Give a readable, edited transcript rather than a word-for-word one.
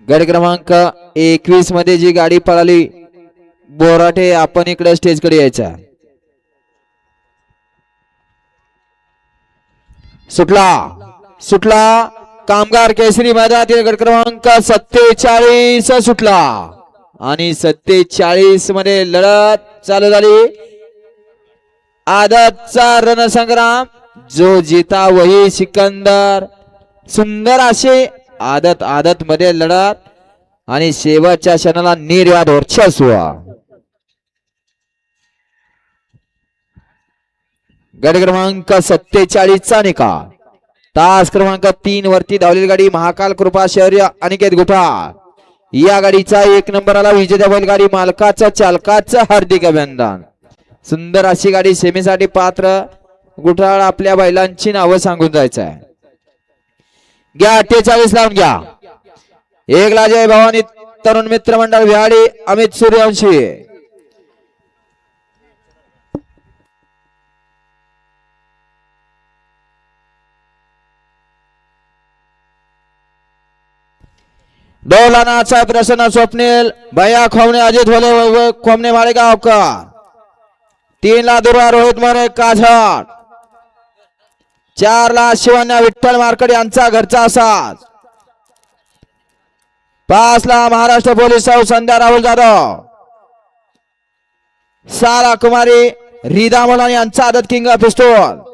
गट क्रमांक 21 मध्ये जी गाडी पळाली बोराटे आपण इकडे स्टेज कडे यायचा. सुटला सुटला कामगार केसरी मैदानातील गट क्रमांक 47 सुटला आणि 47 मध्ये लढत चालू झाली. आदतचा रणसंग्राम जो जिता वही सिकंदर. सुंदर असे आदत मध्ये लढत आणि शेवटच्या क्षणाला निर्वाद वर्चस्व. गट क्रमांक 47 चा निकाल. तास क्रमांक 3 वरती धावलेली गाडी महाकाल कृपा शौर्य अनिकेत गुठाळ या गाडीचा 1 नंबरला विजेत्या बैलगाडी मालकाचं चालकाचं हार्दिक अभिनंदन. सुंदर अशी गाडी सेमीसाठी पात्र. गुठाळ आपल्या बैलांची नावं सांगून जायचं आहे. घ्या 48 लावून घ्या. एकला जय भवानी तरुण मित्र मंडळ विहाडी अमित सूर्यवंशी. डोलानाचा प्रसन्न स्वप्नील भैया खोमणे अजित भोले खोमणे माळेगाव का. 3 ला दुर्वा रोहित मोरे काझाड. 4 ला शिवण्या विठ्ठल मार्कड यांचा घरचा साज. 5 ला महाराष्ट्र पोलीस संध्या राहुल जाधव. 6 ला कुमारी रिदा मोलानी यांचा आदत किंग पिस्तूल.